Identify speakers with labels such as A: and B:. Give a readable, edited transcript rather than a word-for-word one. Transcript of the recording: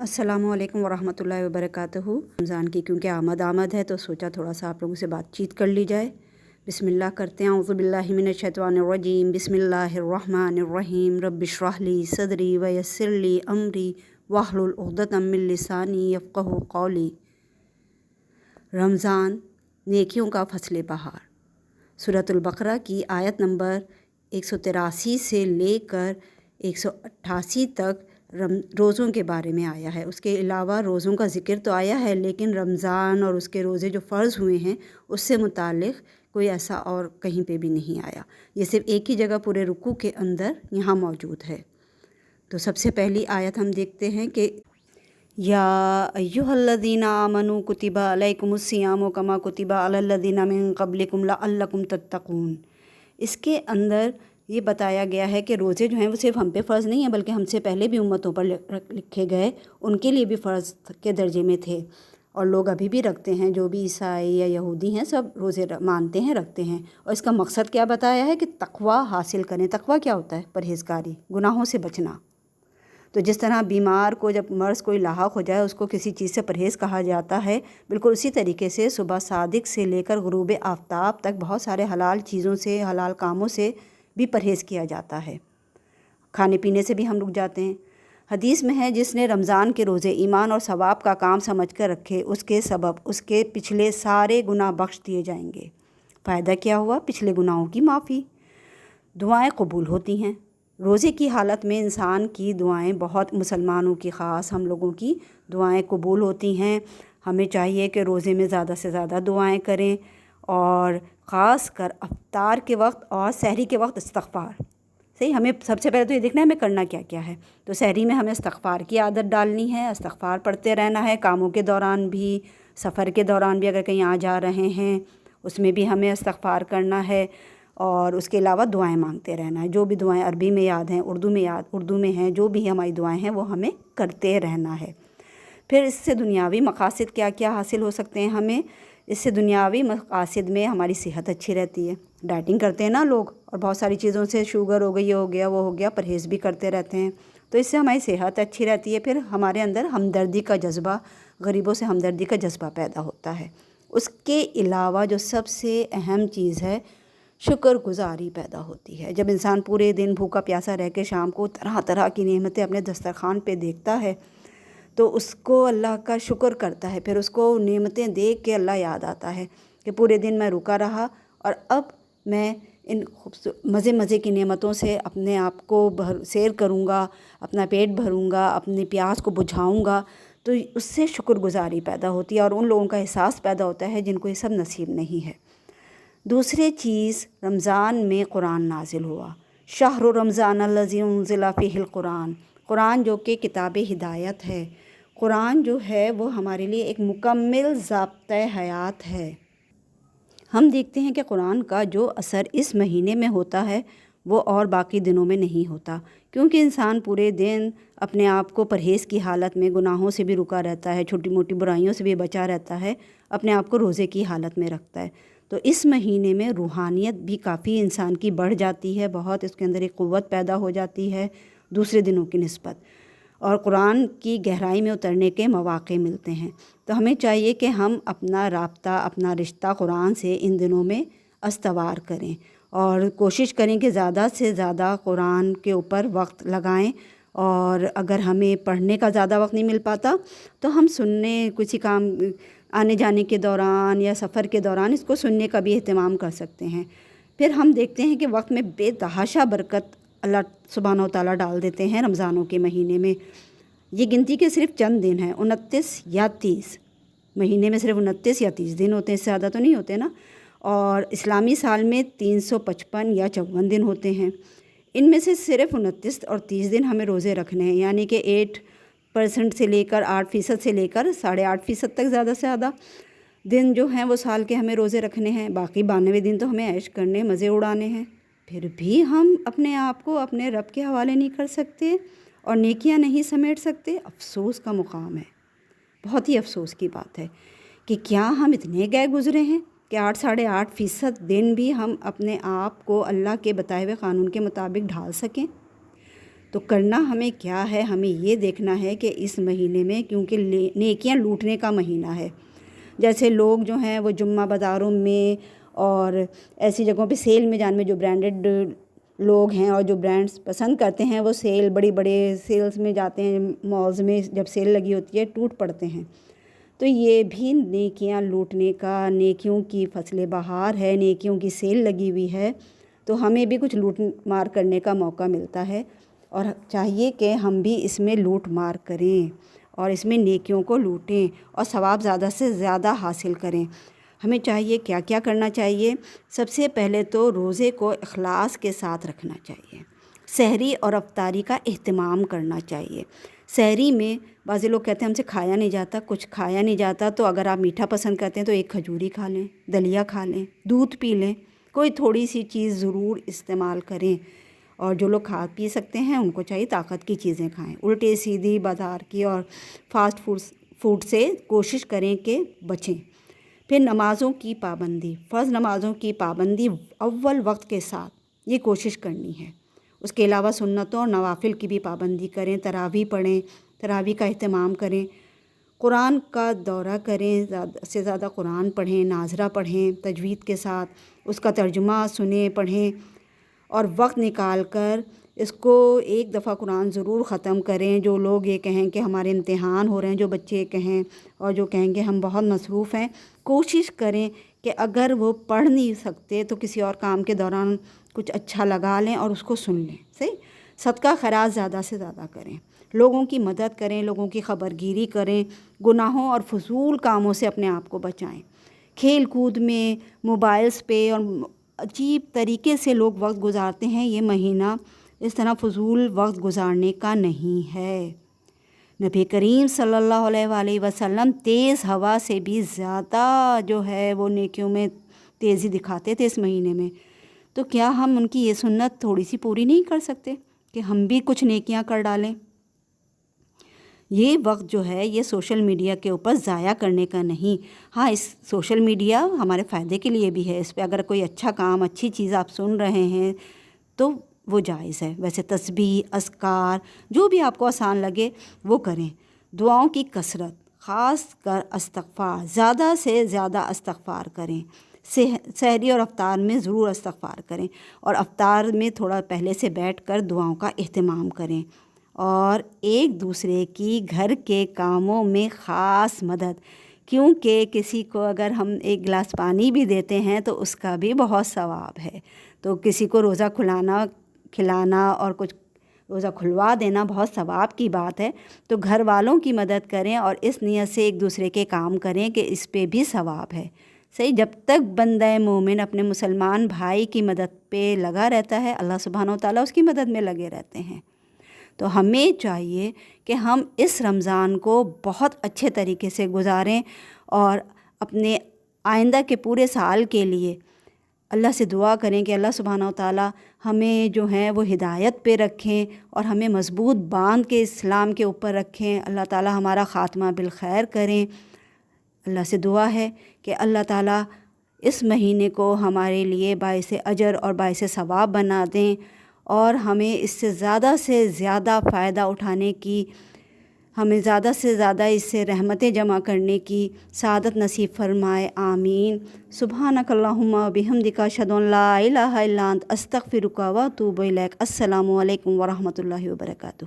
A: अस्सलामु अलैकुम वरहमतुल्लाहि वबरकातुहू। रमज़ान की क्योंकि आमद है तो सोचा थोड़ा सा आप लोगों से बातचीत कर ली जाए। बिस्मिल्लाह करते हैं। औज़ु बिल्लाहि मिनश शैतानिर रजीम। बिस्मिल्लाहिर रहमानिर रहीम। रब्बि इश्रह ली सदरी व यस्सिर ली अमरी वहलुल उक़दतम मिन लिसानी यफ़क़हू क़ौली। रमज़ान नेकियों का फसले बहार। सूरतुल बक़रा की आयत नंबर 183 से लेकर 188 तक रोज़ों के बारे में आया है। उसके अलावा रोज़ों का ज़िक्र तो आया है, लेकिन रमज़ान और उसके रोज़े जो फ़र्ज़ हुए हैं उससे मुतालिक़ कोई ऐसा और कहीं पे भी नहीं आया। ये सिर्फ़ एक ही जगह पूरे रुकू के अंदर यहाँ मौजूद है। तो सबसे पहली आयत हम देखते हैं कि या अय्युहल्लज़ीना आमनू कुतिबा अलैकुमुस्सियामु कमा कुतिबा अलल्लज़ीना मिन क़ब्लिकुम लअल्लकुम तत्तक़ून। इसके अंदर ये बताया गया है कि रोज़े जो हैं वो सिर्फ़ हम पे फ़र्ज़ नहीं है, बल्कि हमसे पहले भी उम्मतों पर लिखे गए उनके लिए भी फ़र्ज़ के दर्जे में थे, और लोग अभी भी रखते हैं। जो भी ईसाई या यहूदी हैं सब रोज़े मानते हैं, रखते हैं। और इसका मकसद क्या बताया है कि तक़वा हासिल करें। तक़वा क्या होता है? परहेज़गारी, गुनाहों से बचना। तो जिस तरह बीमार को जब मर्ज़ कोई लाहक हो जाए उसको किसी चीज़ से परहेज़ कहा जाता है, बिल्कुल उसी तरीके से सुबह सादिक से लेकर ग़ुरूब आफ्ताब तक बहुत सारे हलाल चीज़ों से, हलाल कामों से भी परहेज़ किया जाता है। खाने पीने से भी हम रुक जाते हैं। हदीस में है, जिसने रमज़ान के रोज़े ईमान और सवाब का काम समझ कर रखे, उसके सबब उसके पिछले सारे गुनाह बख्श दिए जाएंगे। फ़ायदा क्या हुआ? पिछले गुनाहों की माफ़ी। दुआएं कबूल होती हैं। रोज़े की हालत में इंसान की दुआएं, बहुत मुसलमानों की ख़ास हम लोगों की दुआएं कबूल होती हैं। हमें चाहिए कि रोज़े में ज़्यादा से ज़्यादा दुआएं करें, और ख़ास कर अफ्तार के वक्त और सहरी के वक्त इस्तग़फ़ार। सही, हमें सबसे पहले तो ये देखना है हमें करना क्या क्या है। तो सहरी में हमें इस्तग़फ़ार की आदत डालनी है, इस्तग़फ़ार पढ़ते रहना है। कामों के दौरान भी, सफ़र के दौरान भी, अगर कहीं आ जा रहे हैं उसमें भी हमें इस्तग़फ़ार करना है। और उसके अलावा दुआएं मांगते रहना है। जो भी दुआएं अरबी में याद हैं, उर्दू में हैं, जो भी हमारी दुआएं हैं वो हमें करते रहना है। फिर इससे दुनियावी मकासद क्या क्या हासिल हो सकते हैं हमें? इससे दुनियावी मकासद में हमारी सेहत अच्छी रहती है। डाइटिंग करते हैं ना लोग, और बहुत सारी चीज़ों से, शुगर हो गई, ये हो गया, वो हो गया, परहेज़ भी करते रहते हैं, तो इससे हमारी सेहत अच्छी रहती है। फिर हमारे अंदर हमदर्दी का जज्बा, गरीबों से हमदर्दी का जज्बा पैदा होता है। उसके अलावा जो सबसे अहम चीज़ है, शुक्रगुज़ारी पैदा होती है। जब इंसान पूरे दिन भूखा प्यासा रह के शाम को तरह तरह की नेमतें अपने दस्तरखान पे देखता है तो उसको अल्लाह का शुक्र करता है। फिर उसको नेमतें देख के अल्लाह याद आता है कि पूरे दिन मैं रुका रहा और अब मैं इन मज़े मज़े की नेमतों से अपने आप को सैर करूँगा, अपना पेट भरूँगा, अपनी प्यास को बुझाऊँगा। तो उससे शुक्रगुज़ारी पैदा होती है और उन लोगों का एहसास पैदा होता है जिनको ये सब नसीब नहीं है। दूसरी चीज़, रमज़ान में कुरान नाजिल हुआ। शहर रमज़ान अल्लज़ी उन्ज़िला फ़ीहिल कुरान। कुरान जो कि किताब हिदायत है। कुरान जो है वो हमारे लिए एक मुकम्मल ज़ाब्ता हयात है। हम देखते हैं कि कुरान का जो असर इस महीने में होता है वो और बाकी दिनों में नहीं होता, क्योंकि इंसान पूरे दिन अपने आप को परहेज़ की हालत में, गुनाहों से भी रुका रहता है, छोटी मोटी बुराइयों से भी बचा रहता है, अपने आप को रोज़े की हालत में रखता है। तो इस महीने में रूहानियत भी काफ़ी इंसान की बढ़ जाती है, बहुत इसके अंदर एक क़ुव्वत पैदा हो जाती है दूसरे दिनों की निस्बत, और कुरान की गहराई में उतरने के मौक़े मिलते हैं। तो हमें चाहिए कि हम अपना राब्ता, अपना रिश्ता कुरान से इन दिनों में अस्तवार करें और कोशिश करें कि ज़्यादा से ज़्यादा कुरान के ऊपर वक्त लगाएं। और अगर हमें पढ़ने का ज़्यादा वक्त नहीं मिल पाता तो हम सुनने, किसी काम आने जाने के दौरान या सफ़र के दौरान इसको सुनने का भी एहतमाम कर सकते हैं। फिर हम देखते हैं कि वक्त में बेतहाशा बरकत अल्लाह सुब्हानहू व तआला डाल देते हैं रमज़ानों के महीने में। ये गिनती के सिर्फ चंद दिन हैं, 29 या 30 महीने में, सिर्फ 29 या 30 दिन होते हैं, इससे ज़्यादा तो नहीं होते ना। और इस्लामी साल में 355 या 54 दिन होते हैं। इनमें से सिर्फ 29 और 30 दिन हमें रोज़े रखने हैं, यानी कि 8% से लेकर 8% से लेकर 8.5% तक ज़्यादा से ज़्यादा दिन जो हैं वो साल के हमें रोज़े रखने हैं। बाकी 92 दिन तो हमें ऐश करने, मज़े उड़ाने हैं। फिर भी हम अपने आप को अपने रब के हवाले नहीं कर सकते और नेकियां नहीं समेट सकते। अफ़सोस का मुकाम है, बहुत ही अफ़सोस की बात है कि क्या हम इतने गए गुज़रे हैं कि 8-8.5% दिन भी हम अपने आप को अल्लाह के बताए हुए क़ानून के मुताबिक ढाल सकें। تو کرنا ہمیں کیا ہے، ہمیں یہ دیکھنا ہے کہ اس مہینے میں، کیونکہ نیکیاں لوٹنے کا مہینہ ہے، جیسے لوگ جو ہیں وہ جمعہ بازاروں میں اور ایسی جگہوں پہ سیل میں جانے میں، جو برانڈڈ لوگ ہیں اور جو برانڈس پسند کرتے ہیں، وہ سیل بڑے بڑے سیلز میں جاتے ہیں، مالز میں جب سیل لگی ہوتی ہے ٹوٹ پڑتے ہیں۔ تو یہ بھی نیکیاں لوٹنے کا، نیکیوں کی فصل بہار ہے، نیکیوں کی سیل لگی ہوئی ہے، تو ہمیں بھی کچھ لوٹ مار کرنے کا موقع ملتا ہے، اور چاہیے کہ ہم بھی اس میں لوٹ مار کریں اور اس میں نیکیوں کو لوٹیں اور ثواب زیادہ سے زیادہ حاصل کریں۔ ہمیں چاہیے کیا کیا کرنا چاہیے؟ سب سے پہلے تو روزے کو اخلاص کے ساتھ رکھنا چاہیے، سحری اور افطاری کا اہتمام کرنا چاہیے۔ سحری میں بعض لوگ کہتے ہیں ہم سے کھایا نہیں جاتا، کچھ کھایا نہیں جاتا، تو اگر آپ میٹھا پسند کرتے ہیں تو ایک کھجوری کھا لیں، دلیا کھا لیں، دودھ پی لیں، کوئی تھوڑی سی چیز ضرور استعمال کریں۔ اور جو لوگ کھا پی سکتے ہیں ان کو چاہیے طاقت کی چیزیں کھائیں، الٹے سیدھی بازار کی اور فاسٹ فوڈ سے کوشش کریں کہ بچیں۔ پھر نمازوں کی پابندی، فرض نمازوں کی پابندی اول وقت کے ساتھ یہ کوشش کرنی ہے۔ اس کے علاوہ سنتوں اور نوافل کی بھی پابندی کریں، تراویح پڑھیں، تراویح کا اہتمام کریں، قرآن کا دورہ کریں، زیادہ سے زیادہ قرآن پڑھیں، ناظرہ پڑھیں تجوید کے ساتھ، اس کا ترجمہ سنیں پڑھیں، اور وقت نکال کر اس کو ایک دفعہ قرآن ضرور ختم کریں۔ جو لوگ یہ کہیں کہ ہمارے امتحان ہو رہے ہیں، جو بچے کہیں اور جو کہیں گے ہم بہت مصروف ہیں، کوشش کریں کہ اگر وہ پڑھ نہیں سکتے تو کسی اور کام کے دوران کچھ اچھا لگا لیں اور اس کو سن لیں۔ صحیح، صدقہ خیرات زیادہ سے زیادہ کریں، لوگوں کی مدد کریں، لوگوں کی خبرگیری کریں، گناہوں اور فضول کاموں سے اپنے آپ کو بچائیں۔ کھیل کود میں، موبائلز پہ اور عجیب طریقے سے لوگ وقت گزارتے ہیں، یہ مہینہ اس طرح فضول وقت گزارنے کا نہیں ہے۔ نبی کریم صلی اللہ علیہ وآلہ وسلم تیز ہوا سے بھی زیادہ جو ہے وہ نیکیوں میں تیزی دکھاتے تھے اس مہینے میں، تو کیا ہم ان کی یہ سنت تھوڑی سی پوری نہیں کر سکتے کہ ہم بھی کچھ نیکیاں کر ڈالیں؟ یہ وقت جو ہے یہ سوشل میڈیا کے اوپر ضائع کرنے کا نہیں۔ ہاں، اس سوشل میڈیا ہمارے فائدے کے لیے بھی ہے، اس پہ اگر کوئی اچھا کام، اچھی چیز آپ سن رہے ہیں تو وہ جائز ہے۔ ویسے تسبیح، اذکار، جو بھی آپ کو آسان لگے وہ کریں۔ دعاؤں کی کثرت، خاص کر استغفار، زیادہ سے زیادہ استغفار کریں۔ سحری اور افطار میں ضرور استغفار کریں، اور افطار میں تھوڑا پہلے سے بیٹھ کر دعاؤں کا اہتمام کریں، اور ایک دوسرے کی گھر کے کاموں میں خاص مدد، کیونکہ کسی کو اگر ہم ایک گلاس پانی بھی دیتے ہیں تو اس کا بھی بہت ثواب ہے۔ تو کسی کو روزہ کھلانا اور کچھ روزہ کھلوا دینا بہت ثواب کی بات ہے، تو گھر والوں کی مدد کریں اور اس نیت سے ایک دوسرے کے کام کریں کہ اس پہ بھی ثواب ہے۔ صحیح، جب تک بندہ مومن اپنے مسلمان بھائی کی مدد پہ لگا رہتا ہے، اللہ سبحانہ و تعالیٰ اس کی مدد میں لگے رہتے ہیں۔ تو ہمیں چاہیے کہ ہم اس رمضان کو بہت اچھے طریقے سے گزاریں، اور اپنے آئندہ کے پورے سال کے لیے اللہ سے دعا کریں کہ اللہ سبحانہ و تعالیٰ ہمیں جو ہیں وہ ہدایت پہ رکھیں اور ہمیں مضبوط باندھ کے اسلام کے اوپر رکھیں۔ اللہ تعالیٰ ہمارا خاتمہ بالخیر کریں۔ اللہ سے دعا ہے کہ اللہ تعالیٰ اس مہینے کو ہمارے لیے باعث اجر اور باعث ثواب بنا دیں، اور ہمیں اس سے زیادہ فائدہ اٹھانے کی، ہمیں زیادہ سے زیادہ اس سے رحمتیں جمع کرنے کی سعادت نصیب فرمائے، آمین۔ سبحانک اللہم و بحمدک، اشہد ان لا الہ الا انت، استغفرک و اتوب الیک۔ السلام علیکم ورحمۃ اللہ وبرکاتہ۔